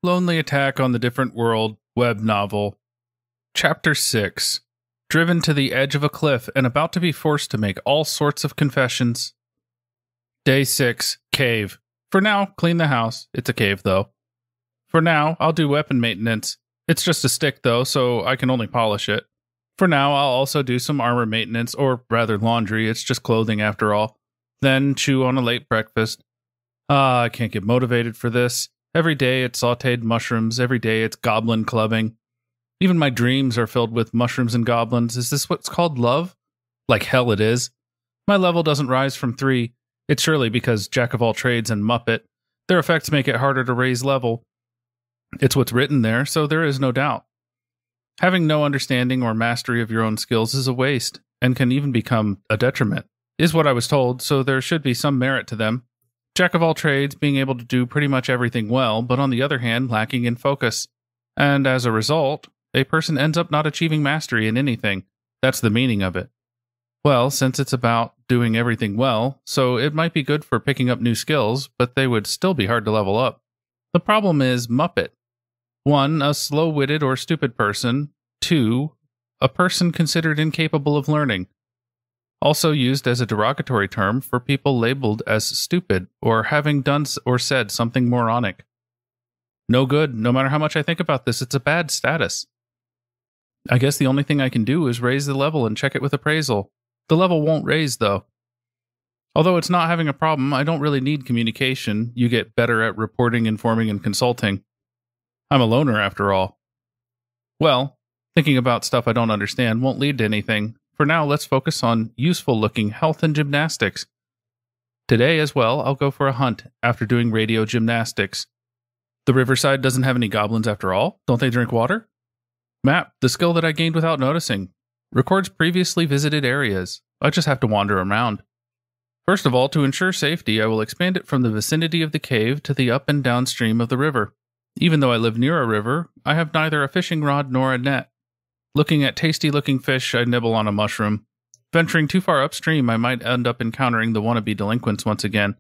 Lonely Attack on the Different World web novel. Chapter 6. Driven to the edge of a cliff and about to be forced to make all sorts of confessions. Day 6. Cave. For now, clean the house. It's a cave, though. For now, I'll do weapon maintenance. It's just a stick, though, so I can only polish it. For now, I'll also do some armor maintenance, or rather laundry. It's just clothing after all. Then chew on a late breakfast. I can't get motivated for this. Every day it's sautéed mushrooms. Every day it's goblin clubbing. Even my dreams are filled with mushrooms and goblins. Is this what's called love? Like hell it is. My level doesn't rise from 3. It's surely because Jack of all trades and Muppet. Their effects make it harder to raise level. It's what's written there, so there is no doubt. Having no understanding or mastery of your own skills is a waste, and can even become a detriment, is what I was told, so there should be some merit to them. Jack of all trades, being able to do pretty much everything well, but on the other hand, lacking in focus. And as a result, a person ends up not achieving mastery in anything. That's the meaning of it. Well, since it's about doing everything well, so it might be good for picking up new skills, but they would still be hard to level up. The problem is Muppet. 1. A slow-witted or stupid person. 2. A person considered incapable of learning. Also used as a derogatory term for people labeled as stupid or having done or said something moronic. No good, no matter how much I think about this, it's a bad status. I guess the only thing I can do is raise the level and check it with appraisal. The level won't raise, though. Although it's not having a problem, I don't really need communication. You get better at reporting, informing, and consulting. I'm a loner, after all. Well, thinking about stuff I don't understand won't lead to anything. For now, let's focus on useful-looking health and gymnastics. Today, as well, I'll go for a hunt after doing radio gymnastics. The riverside doesn't have any goblins after all? Don't they drink water? Map, the skill that I gained without noticing. Records previously visited areas. I just have to wander around. First of all, to ensure safety, I will expand it from the vicinity of the cave to the up and downstream of the river. Even though I live near a river, I have neither a fishing rod nor a net. Looking at tasty-looking fish, I nibble on a mushroom. Venturing too far upstream, I might end up encountering the wannabe delinquents once again.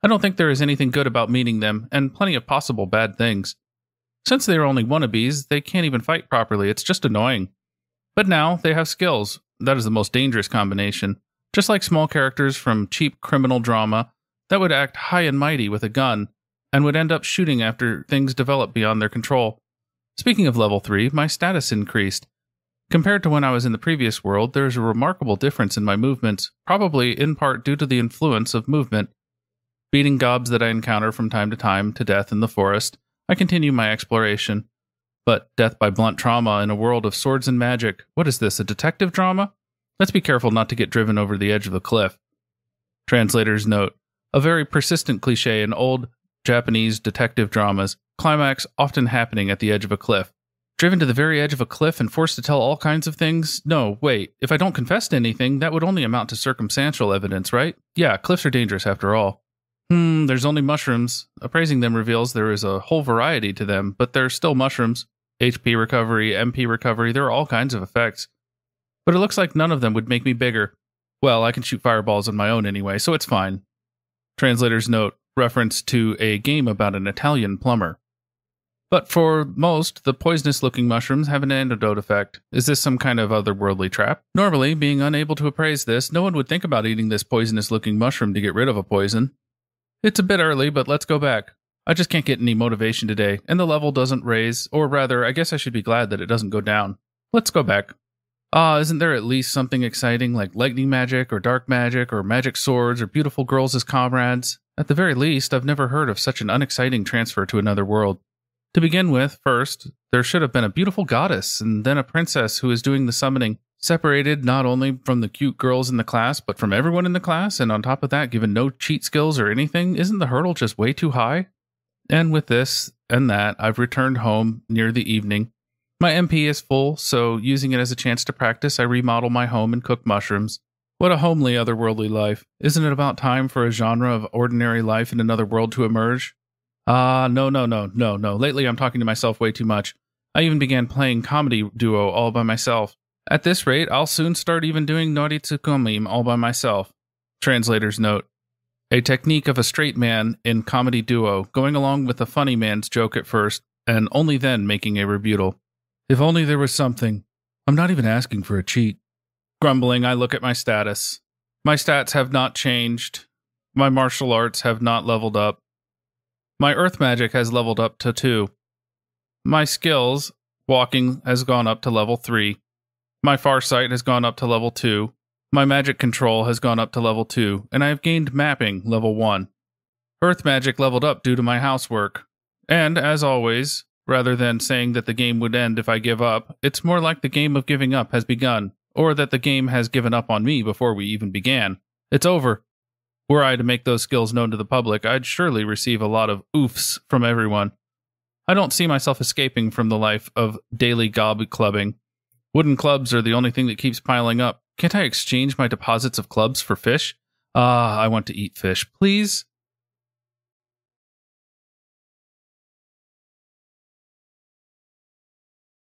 I don't think there is anything good about meeting them, and plenty of possible bad things. Since they are only wannabes, they can't even fight properly. It's just annoying. But now, they have skills. That is the most dangerous combination. Just like small characters from cheap criminal drama that would act high and mighty with a gun, and would end up shooting after things develop beyond their control. Speaking of level 3, my status increased. Compared to when I was in the previous world, there is a remarkable difference in my movements, probably in part due to the influence of movement. Beating gobs that I encounter from time to death in the forest, I continue my exploration. But death by blunt trauma in a world of swords and magic, what is this, a detective drama? Let's be careful not to get driven over the edge of the cliff. Translator's note. A very persistent cliché in old Japanese detective dramas, climax often happening at the edge of a cliff. Driven to the very edge of a cliff and forced to tell all kinds of things? No, wait, if I don't confess to anything, that would only amount to circumstantial evidence, right? Yeah, cliffs are dangerous after all. There's only mushrooms. Appraising them reveals there is a whole variety to them, but they're still mushrooms. HP recovery, MP recovery, there are all kinds of effects. But it looks like none of them would make me bigger. Well, I can shoot fireballs on my own anyway, so it's fine. Translator's note, reference to a game about an Italian plumber. But for most, the poisonous-looking mushrooms have an antidote effect. Is this some kind of otherworldly trap? Normally, being unable to appraise this, no one would think about eating this poisonous-looking mushroom to get rid of a poison. It's a bit early, but let's go back. I just can't get any motivation today, and the level doesn't raise, or rather, I guess I should be glad that it doesn't go down. Let's go back. Isn't there at least something exciting like lightning magic, or dark magic, or magic swords, or beautiful girls as comrades? At the very least, I've never heard of such an unexciting transfer to another world. To begin with, first, there should have been a beautiful goddess, and then a princess who is doing the summoning, separated not only from the cute girls in the class, but from everyone in the class, and on top of that, given no cheat skills or anything. Isn't the hurdle just way too high? And with this and that, I've returned home near the evening. My MP is full, so using it as a chance to practice, I remodel my home and cook mushrooms. What a homely otherworldly life. Isn't it about time for a genre of ordinary life in another world to emerge? No. Lately I'm talking to myself way too much. I even began playing comedy duo all by myself. At this rate, I'll soon start even doing Nori Tsukomi all by myself. Translator's note. A technique of a straight man in comedy duo, going along with the funny man's joke at first, and only then making a rebuttal. If only there was something. I'm not even asking for a cheat. Grumbling, I look at my status. My stats have not changed. My martial arts have not leveled up. My earth magic has leveled up to 2. My skills, walking, has gone up to level 3. My farsight has gone up to level 2. My magic control has gone up to level 2, and I have gained mapping level 1. Earth magic leveled up due to my housework. And, as always, rather than saying that the game would end if I give up, it's more like the game of giving up has begun, or that the game has given up on me before we even began. It's over. Were I to make those skills known to the public, I'd surely receive a lot of oofs from everyone. I don't see myself escaping from the life of daily gob clubbing. Wooden clubs are the only thing that keeps piling up. Can't I exchange my deposits of clubs for fish? Ah, I want to eat fish. Please?